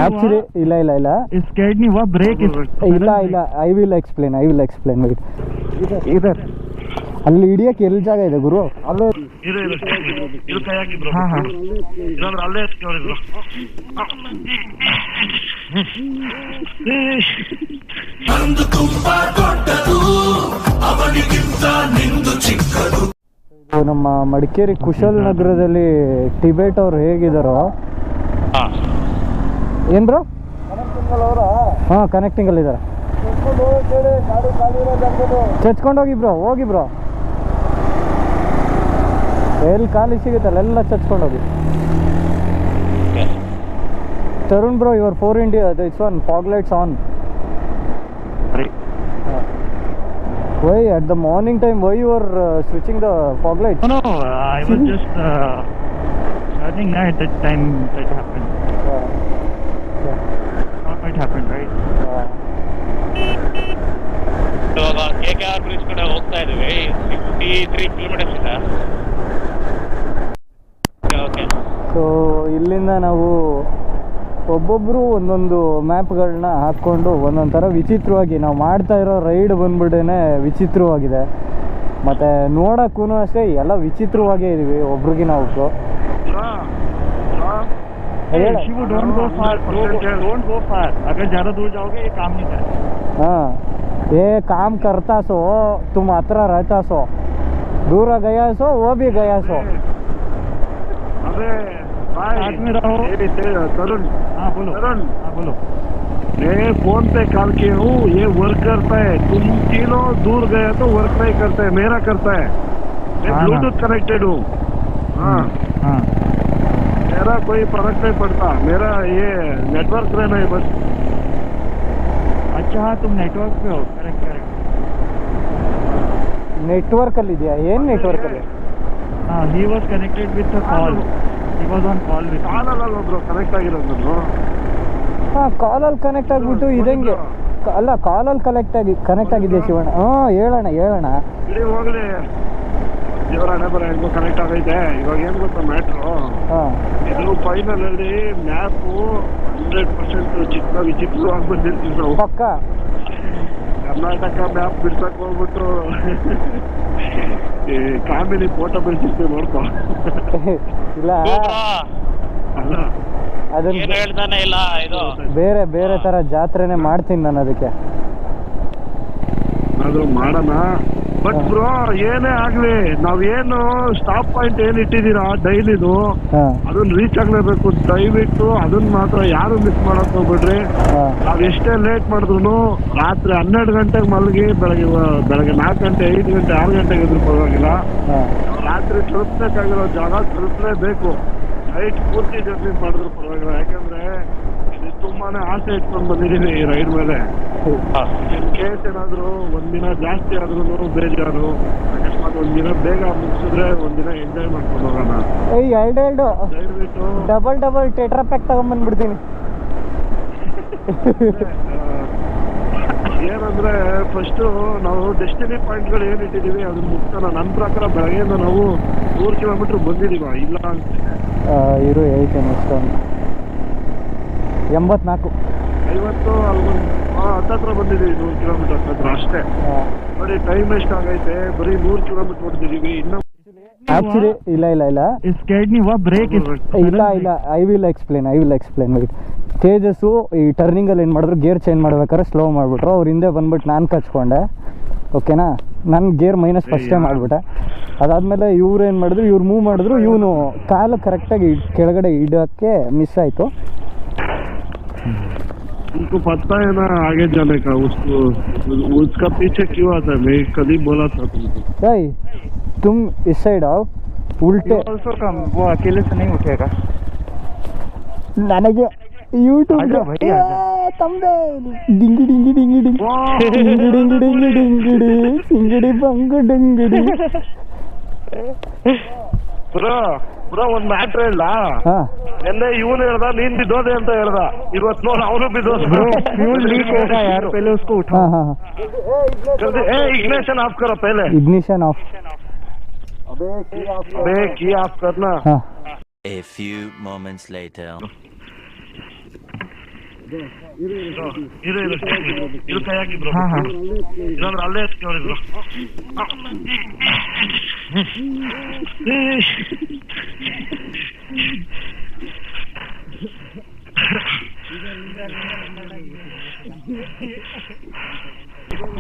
Actually, ಇಲ್ಲ. Scared नहीं हुआ, break ಇಲ್ಲ. I will explain. Wait. इधर ಅಲ್ಲಿ ಹಿಡಿಯಕ್ಕೆ ಎಲ್ಲಿ ಜಾಗ ಇದೆ ಗುರು? ಅಲ್ಲೇ ಇದು ಕೈ ಹಾಕಿ ಬ್ರೋ. ಇಲ್ಲಾಂದ್ರೆ ಅಲ್ಲೇ ಎತ್ಕೊಳ್ಳಿ ಬ್ರೋ. ನಂದು ತುಂಬಾ ದೊಡ್ಡದು, ಅವನಿಗಿಂತ ನಿಂದು ಚಿಕ್ಕದು. ನಮ್ಮ ಮಡಿಕೇರಿ ಕುಶಲ್ ನಗರದಲ್ಲಿ ಟಿಬೇಟ್ ಅವ್ರು ಹೇಗಿದಾರೋ ಏನ್ ಬ್ರೋ? ಹಾ, ಕನೆಕ್ಟಿಂಗ್ ಅಲ್ಲಿ ಇದಾರೆ. ಚಚ್ಕೊಂಡು ಹೋಗಿ ಬ್ರೋ. ಎಲ್ಲಿ ಖಾಲಿ ಸಿಗುತ್ತಲ್ಲ ಎಲ್ಲ ಚಚ್ಕೊಂಡೋಗಿ. Tarun bro, your 4 India, it's on, fog lights on. Why at the morning time, why you are switching the fog lights? No, I was just turning at that time that happened. Not happened, right? ಇವಾಗ KKR bridge ಕಡೆ ಹೋಗ್ತಾ ಇದೀವಿ. 63 kilometres ಇದೆ. Okay. So ಇಲ್ಲಿಂದ ನಾವು ಒಬ್ಬೊಬ್ರು ಒಂದೊಂದು ಮ್ಯಾಪ್ಗಳನ್ನ ಹಾಕ್ಕೊಂಡು ಒಂದೊಂದು ಥರ ವಿಚಿತ್ರವಾಗಿ ನಾವು ಮಾಡ್ತಾ ಇರೋ ರೈಡ್ ಬಂದ್ಬಿಟ್ಟೇನೆ ವಿಚಿತ್ರವಾಗಿದೆ. ಮತ್ತು ನೋಡೋಕ್ಕೂ ಅಷ್ಟೇ ಎಲ್ಲ ವಿಚಿತ್ರವಾಗೇ ಇದೀವಿ ಒಬ್ರಿಗಿನ ಒಬ್ರು. Don't go far. अगर ज़्यादा दूर जाओगे ये काम नहीं करेगा. हाँ, ये काम करता सो तुम अतरा रहता सो, दूर गया सो वो भी गया सो. अरे साथ में रहो. तरुण, हाँ बोलो. मैं फोन पे कॉल किया हूँ, ये वर्क करता है. तुम तीनों दूर गए तो वर्क नहीं करता है, मेरा करता है. मैं ब्लूटूथ कनेक्टेड हूँ. हाँ, मेरा कोई फर्क नहीं पड़ता, मेरा ये नेटवर्क रहना है बस. अच्छा, हाँ तुम नेटवर्क पे हो. करेक्ट. ನೆಟ್ವರ್ಕ್ ಅಲ್ಲಿ ಇದೆಯಾ? ಏನು ನೆಟ್ವರ್ಕ್ ಅಲ್ಲಿ? हाँ, he was connected with the call. He was on call with me. ಕಾಲಲ್ಲ ಬ್ರೋ ಕನೆಕ್ಟ್ ಆಗಿರೋದು ನಾನು. ಹಾಂ, ಕಾಲಲ್ಲಿ ಕನೆಕ್ಟ್ ಆಗಿಬಿಟ್ಟು ಇದಂಗೆ ಅಲ್ಲ, ಕಾಲಲ್ಲಿ ಕನೆಕ್ಟ್ ಆಗಿದೆ ಶಿವಣ್ಣ. ಹೇಳೋಣ ಇಡೀ ಹೋಗ್ಲಿ, ದೇವರ ಹಣೆ ಬರ ಹೆಂಗೋ ಕನೆಕ್ಟ್ ಆಗೈತೆ. ಇವಾಗ ಏನು ಗೊತ್ತಾ ಮ್ಯಾಟ್ರು, ಇದು ಫೈನಲ್ ಅಲ್ಲಿ ಮ್ಯಾಪು 100% ಚಿಕ್ಕ ವಿಚಿತ್ರವಾಗಿ ಬಂದಿರ್ತೀವಿ ನಾವು. ಪಕ್ಕ ಕರ್ನಾಟಕ ಮ್ಯಾಪ್ ಬಿಡ್ಸಕ್ ಹೋಗ್ಬಿಟ್ಟು ಕಾಮಿಡಿ ಫೋಟೋ ಬಿಡ್ಸಿರ್ತೀವಿ ನೋಡ್ಕೊ. ಇಲ್ಲ ಅಲ್ಲ ಏನು ಹೇಳ್ತಾನೆ ಇಲ್ಲ. ಇದು ಬೇರೆ ತರ ಜಾತ್ರೆನೆ ಮಾಡ್ತೀನಿ ನಾನು ಅದಕ್ಕೆ. ಅದು ಮಾಡೋಣ. ಬಟ್ ಬ್ರೋ ಏನೇ ಆಗ್ಲಿ, ನಾವೇನು ಸ್ಟಾಪ್ ಪಾಯಿಂಟ್ ಏನ್ ಇಟ್ಟಿದ್ದೀರಾ ಡೈಲಿದು ಅದನ್ನ ರೀಚ್ ಆಗ್ಲೇಬೇಕು. ದಯವಿಟ್ಟು ಅದನ್ನ ಮಾತ್ರ ಯಾರು ಮಿಸ್ ಮಾಡಕ್ ಹೋಗ್ಬಿಡ್ರಿ. ನಾವ್ ಎಷ್ಟೇ ಲೇಟ್ ಮಾಡಿದ್ರು ರಾತ್ರಿ 12 ಗಂಟೆಗೆ ಮಲಗಿ ಬೆಳಗ್ಗೆ 4 ಗಂಟೆ 5 ಗಂಟೆ 6 ಗಂಟೆಗೆ ಇದ್ರು ಪರವಾಗಿಲ್ಲ. ರಾತ್ರಿ ತಲುಪಬೇಕಾಗಿರೋ ಜಾಗ ತಲುಪಲೇಬೇಕು. ನೈಟ್ ಪೂರ್ತಿ ಜರ್ನಿ ಮಾಡಿದ್ರು ಪರವಾಗಿಲ್ಲ. ಯಾಕಂದ್ರೆ ತುಂಬಾನೇ ಆಸೆ ಇಟ್ಕೊಂಡು ಬಂದಿದ್ದೀನಿ ಈ ರೈಡ್ ಮೇಲೆ. ಇನ್ ಕೇಸ್ ಏನಾದ್ರು ಒಂದಿನ ಜಾಸ್ತಿ ಆದ್ರೂ ಬೇಜಾರು, ಅಕಸ್ಮಾತ್ ಒಂದಿನ ಬೇಗ ಮುಗಿಸಿದ್ರೆ ಒಂದಿನ ಎಂಜಾಯ್ ಮಾಡ್ಕೊಂಡು ಹೋಗೋಣ. ದಯವಿಟ್ಟು ಡಬಲ್ ಟೆಟ್ರಾ ಪ್ಯಾಕ್ ತಗೊಂಡ್ಬಂದ್ಬಿಡ್ತೀನಿ. ಏನಂದ್ರೆ ಫಸ್ಟ್ ನಾವು ಡೆಸ್ಟಿನಿ ಪಾಯಿಂಟ್ಗಳು ಏನ್ ಇಟ್ಟಿದೀವಿ ಅದನ್ನ ಮುಗ್ಸೋಣ. ನನ್ನ ಪ್ರಕಾರ ಬೆಳಗ್ಗೆಯಿಂದ ನಾವು 100 ಕಿಲೋಮೀಟರ್ ಬಂದಿದೀವ ಇಲ್ಲ ಅಂತ. ಇರು ಹೇಳ್ತೀನಿ ಎಷ್ಟೊಂದು 84 50 ಅಲ್ಗೊಂದು ಹತ್ತತ್ರ ಬಂದಿದ್ದೀವಿ. 100 ಕಿಲೋಮೀಟರ್ ಹತ್ರ ಅಷ್ಟೇ. ನೋಡಿ ಟೈಮ್ ಎಷ್ಟಾಗೈತೆ, ಬರೀ 100 ಕಿಲೋಮೀಟರ್ ಹೊಡೆದಿದ್ದೀವಿ. ಇನ್ನು ಆಕ್ಚುಲಿ ಇಲ್ಲ ಸ್ಕೇಡ್ ನೀವು ಬ್ರೇಕ್ ಇಲ್ಲ. I will explain white. ತೇಜಸ್ಸು ಈ ಟರ್ನಿಂಗಲ್ಲಿ ಏನು ಮಾಡಿದ್ರು, ಗೇರ್ ಚೇಂಜ್ ಮಾಡ್ಬೇಕಾದ್ರೆ ಸ್ಲೋ ಮಾಡಿಬಿಟ್ರು. ಅವ್ರ ಹಿಂದೆ ಬಂದ್ಬಿಟ್ಟು ನಾನು ಕಚ್ಕೊಂಡೆ. ಓಕೆನಾ, ನನ್ನ ಗೇರ್ ಮೈನಸ್ ಫಸ್ಟೇ ಮಾಡಿಬಿಟ್ಟೆ. ಅದಾದಮೇಲೆ ಇವ್ರು ಏನು ಮಾಡಿದ್ರು, ಇವ್ರು ಮೂವ್ ಮಾಡಿದ್ರು, ಇವನು ಕಾಲು ಕರೆಕ್ಟಾಗಿ ಕೆಳಗಡೆ ಇಡೋಕ್ಕೆ ಮಿಸ್ ಆಯಿತು. उनको पता है ना आगे जाने का, उसका पीछे क्यों आता है? मैं कभी बोला था तुमको, तुम इस साइड आओ. उल्टे वो अकेले से नहीं उठेगा. ನನಗೆ ಯೂಟ್ಯೂಬ್ ಡಿಂಗಿ ಸಿಂಗಡಿ ಬಂಗು ಡಿಂಗಿಡಿ. ಬ್ರೋ ಒಂದ್ ಮ್ಯಾಟ್ರ್ ಇಲ್ಲ. ಎಲ್ಲ ಇವನು ಹೇಳ್ದ, ನೀನ್ ಬಿದ್ದೋದೆ ಅಂತ ಹೇಳ್ದ. ಇವತ್ತು ನೋಡಿ ಅವನು ಬಿದ್ದೋದ. इग्निशन ऑफ करो पहले. Ignition of. अबे की ऑफ करना. A few moments later. ಇದು ಕೈ ಹಾಕಿ ಬ್ರೋ. ಹಾಂ ಹಾಂ ಇಲ್ಲಾಂದ್ರೆ ಅಲ್ಲೇ ಎತ್ಕೊಳ್ಳಿ ಬ್ರೋ.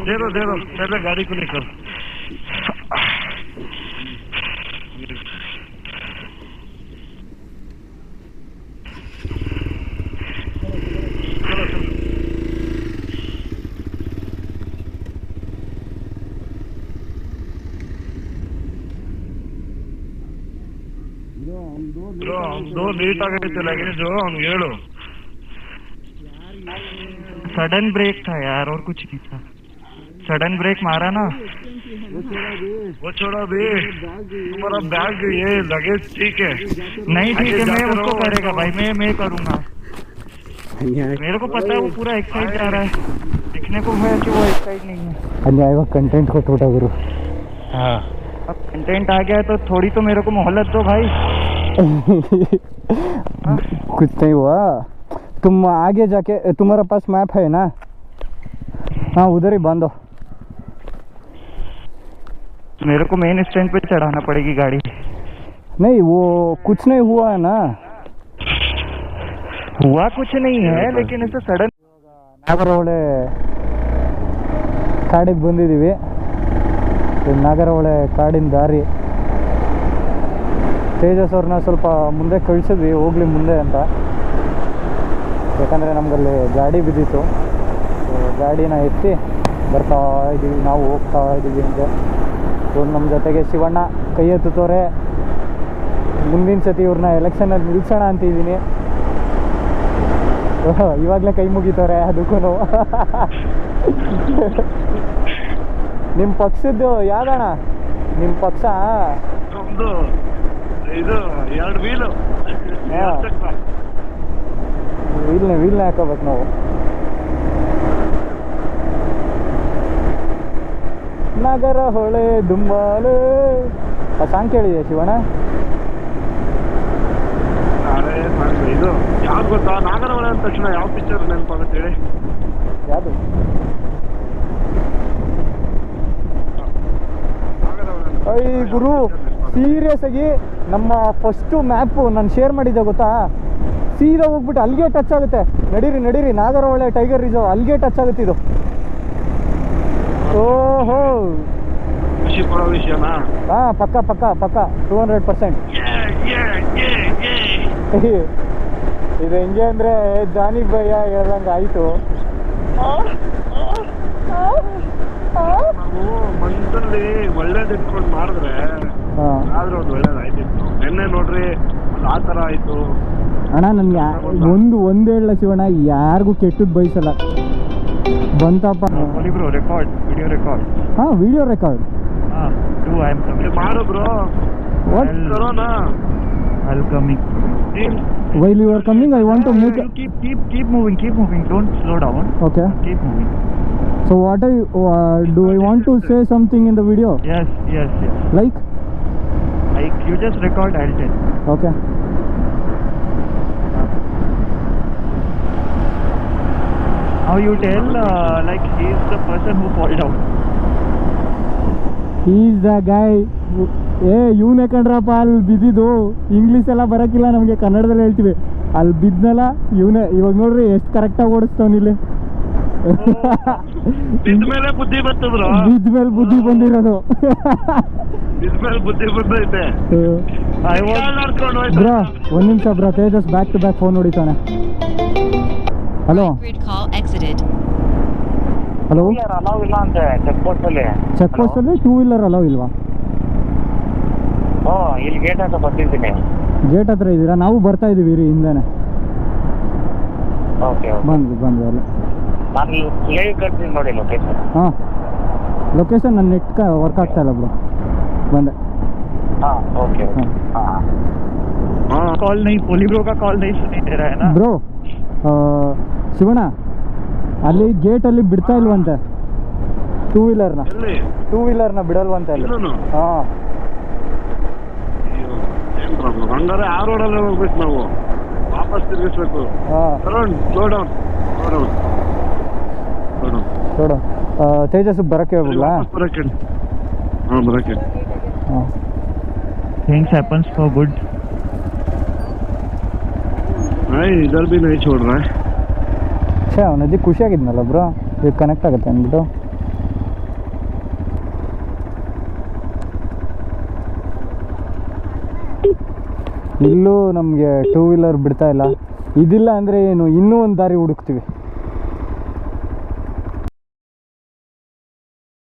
देरो देरो पहले गाड़ी को निकल. दो लेट आ गए थे लगे जो हम हेलो. सडन ब्रेक था यार और कुछ नहीं था. सडन ब्रेक मारा ना. वो छोड़ा भी तुम्हारा बैग ये लगेज ठीक है. नहीं ठीक है मैं उसको करेगा भाई. मैं करूँगा. मेरे को पता है वो पूरा एक साइड जा रहा है. दिखने को है कि वो एक साइड नहीं है. अन्यायವಾಗಿ ಕಂಟೆಂಟ್ ಕೊಟ್ಬಿಟ್ಟ ಗುರು. हाँ अब कंटेंट आ गया है तो थोड़ी तो मेरे को मोहलत दो भाई. कुछ नहीं हुआ. तुम आगे जाके तुम्हारा पास मैप है ना. हाँ उधर ही बांधो. मेरे को मेन स्टैंड पे चढ़ाना पड़ेगी गाड़ी. नहीं वो कुछ नहीं हुआ है ना. हुआ कुछ नहीं है लेकिन ऐसे सडन. ನಾಗರಹೊಳೆ ಕಾಡಿಗೆ ಬಂದಿದ್ದೀವಿ. ನಾಗರಹೊಳೆ ಕಾಡಿನ ದಾರಿ. ತೇಜಸ್ ಅವ್ರನ್ನ ಸ್ವಲ್ಪ ಮುಂದೆ ಕಳಿಸಿದ್ವಿ ಹೋಗ್ಲಿ ಮುಂದೆ ಅಂತ. ಯಾಕಂದರೆ ನಮಗಲ್ಲಿ ಗಾಡಿ ಬಿದ್ದಿತ್ತು. ಗಾಡಿನ ಎತ್ತಿ ಬರ್ತಾ ಇದ್ದೀವಿ ನಾವು ಹೋಗ್ತಾ ಇದ್ದೀವಿ ಅಂತ. ನಮ್ಮ ಜೊತೆಗೆ ಶಿವಣ್ಣ ಕೈ ಎತ್ತುತ್ತವ್ರೆ. ಮುಂದಿನ ಸತಿ ಇವ್ರನ್ನ ಎಲೆಕ್ಷನಲ್ಲಿ ನಿಲ್ಸೋಣ ಅಂತಿದ್ದೀನಿ. ಇವಾಗಲೇ ಕೈ ಮುಗಿತವ್ರೆ ಅದಕ್ಕೂ. ನಿಮ್ಮ ಪಕ್ಷದ್ದು ಯಾವ್ದಣ್ಣ ನಿಮ್ಮ ಪಕ್ಷ? ಒಂದು ಇದು 2 ವೀಲು. ವೀಲ್ನೇ ಹಾಕೋಬೇಕು ನಾವು. ನಾಗರಹೊಳೆ ದುಂಬಾಲೆ ಆ ಸಾಂಗ್ ಕೇಳಿದೆ ಶಿವಣ್ಣ? ಇದು ಯಾವ್ದು ಗೊತ್ತಾ? ನಾಗರಹೊಳೆ ಅಂದ ತಕ್ಷಣ ಯಾವ ಪಿಕ್ಚರ್ ನೆನಪಾಗುತ್ತೆ ಹೇಳಿ? ಯಾವುದು? ಐ ಗುರು ಸೀರಿಯಸ್ ಆಗಿ ನಮ್ಮ ಫಸ್ಟು ಮ್ಯಾಪು ನಾನು ಶೇರ್ ಮಾಡಿದ್ದೆ ಗೊತ್ತಾ? ಸೀದಾ ಹೋಗ್ಬಿಟ್ಟು ಅಲ್ಲಿಗೆ ಟಚ್ ಆಗುತ್ತೆ. ನಡೀರಿ ನಾಗರಹೊಳೆ ಟೈಗರ್ ರಿಸರ್ವ್ ಅಲ್ಲಿಗೆ ಟಚ್ ಆಗುತ್ತೆ ಇದು. ಓಹೋ ಖುಷಿ ಪಡೋ ವಿಷಯನಾ? ಹಾಂ ಪಕ್ಕ 200%. ಇದು ಹೆಂಗೆ ಅಂದರೆ ಜಾನಿ ಭಯ್ಯ ಹೇಳ್ದಂಗೆ ಆಯಿತು. ನಾವು ಮನಸ್ಸಲ್ಲಿ ಒಳ್ಳೇದು ಇಟ್ಕೊಂಡು ಮಾಡಿದ್ರೆ ಆದ್ರೆ ಒಂದು ಒಳ್ಳೇದಾಯ್ತಿತ್ತು. ನಿನ್ನೆ ನೋಡ್ರಿ ಆ ಥರ ಆಯಿತು. ಅಣ್ಣ ನನ್ಗೆ ಒಂದು ಹೇಳಲ್ಲ ಶಿವಣ್ಣ, ಯಾರಿಗೂ ಕೆಟ್ಟದ್ದು ಬಯಸಲ್ಲ. ಬಂತಪ್ಪ ಬ್ರೋ ರೆಕಾರ್ಡ್ ವಿಡಿಯೋ ರೆಕಾರ್ಡ್. ಹಾಂ ವಿಡಿಯೋ ರೆಕಾರ್ಡ್. ಹಾಂ ಡೂ ಐ ಆಮ್ ಕಮಿಂಗ್. ಮಾಡು bro. What corona I'll coming. while you are coming I want to make keep moving. Don't slow down. Okay. Keep moving. So what are you do I want to say something in the video? Yes. Like You just record, I'll tell. Okay. How you tell like he is the person who fall down. He is the guy who ಇವನೇ ಕಣ್ರಪ್ಪ ಅಲ್ಲಿ ಬಿದ್ದಿದ್ದು. English ಎಲ್ಲ ಬರೋಕ್ಕಿಲ್ಲ ನಮಗೆ, ಕನ್ನಡದಲ್ಲಿ ಹೇಳ್ತೀವಿ. ಅಲ್ಲಿ ಬಿದ್ದನಲ್ಲ ಇವನೇ. ಇವಾಗ ನೋಡ್ರಿ ಎಷ್ಟು ಕರೆಕ್ಟಾಗಿ ಓಡಿಸ್ತಾವನಿಲ್ಲಿ. ಬಿದ್ದ ಮೇಲೆ ಬುದ್ಧಿ ಬಂತು ಬ್ರೋ. ಬಿದ್ದ ಮೇಲೆ ಬುದ್ಧಿ ಬಂದಿರೋದು. ಬಿದ್ದ ಮೇಲೆ ಬುದ್ಧಿ ಬಂದೈತೆ. ಬ್ರೋ ಒಂದು ನಿಮಿಷ bro, Tejas back to back phone ಹೊಡಿತಾನೆ. Hello hello. ಅಲೌ ಇಲ್ಲ ಅಂತೆ ಚೆಕ್ ಪೋಸ್ಟಲ್ಲಿ. ಚೆಕ್ ಪೋಸ್ಟಲ್ಲಿ 2 ವೀಲರ್ ಅಲೌ ಇಲ್ವಾ? ಇಲ್ಲಿ ಗೇಟ್ ಹತ್ರ ಬರ್ತಿದ್ದೀನಿ. ಗೇಟ್ ಹತ್ರ ಇದ್ದೀರಾ? ನಾವು ಬರ್ತಾ ಇದ್ದೀವಿ ರೀ ಹಿಂದೆನೆ. ಓಕೆ ಬಂದ್ವಿ ಅಲ್ಲ. ನಾನು ಲೈವ್ ಕಳ್ತೀನಿ ನೋಡಿ ಲೊಕೇಶನ್. ಹಾಂ ಲೊಕೇಶನ್ ನನ್ನ ನೆಟ್ ವರ್ಕ್ ಆಗ್ತಾ ಇಲ್ಲ ಬ್ರೋ. ಬಂದೆ. ಹಾಂ ಓಕೆ. हाँ कॉल नहीं, पोली ब्रो का कॉल नहीं सुनी दे रहा है ना ಬ್ರೋ. ಶಿವಣ್ಣ ಅಲ್ಲಿ ಗೇಟಲ್ಲಿ ಬಿಡ್ತಾ ಇಲ್ವಂತೆ 2 ವೀಲರ್ನ. ಎಲ್ಲಿ 2 ವೀಲರ್ನ ಬಿಡಲ್ವಂತೆ ಅಲ್ಲಿ. ಇಲ್ಲೂನು? ಹಾಂ ಅಯ್ಯೋ, ಏನ್ ಪ್ರಾಬ್ಲಮ್? ಹಂಗಾರೆ ಆ ರೋಡಲ್ಲೇ ಹೋಗ್ಬೇಕು ನಾವು, ವಾಪಸ್ ತಿರುಗಿಸ್ಬೇಕು. ಹಾಂ ಸ್ಲೋ ಡೌನ್ ನೋಡು ತೇಜಸ್ ಬರಕ್ಕೆ ಹೇಳ್ಬಿಡ್ಲಾ? हाँ बरके ಹಾಂ थिंग्स हैपेंस फॉर गुड. नहीं इधर भी नहीं छोड़ रहा है. ಛೇ ಅವನಜ್ಜಿ ಖುಷಿಯಾಗಿದ್ನಲ್ಲ ಬ್ರೋ, ಈಗ ಕನೆಕ್ಟ್ ಆಗುತ್ತೆ ಅಂದ್ಬಿಟ್ಟು. ಇಲ್ಲೂ ನಮಗೆ ಟೂ ವೀಲರ್ ಬಿಡ್ತಾ ಇಲ್ಲ. ಇದಿಲ್ಲ ಅಂದರೆ ಏನು ಇನ್ನೂ ಒಂದು ದಾರಿ ಹುಡುಕ್ತೀವಿ.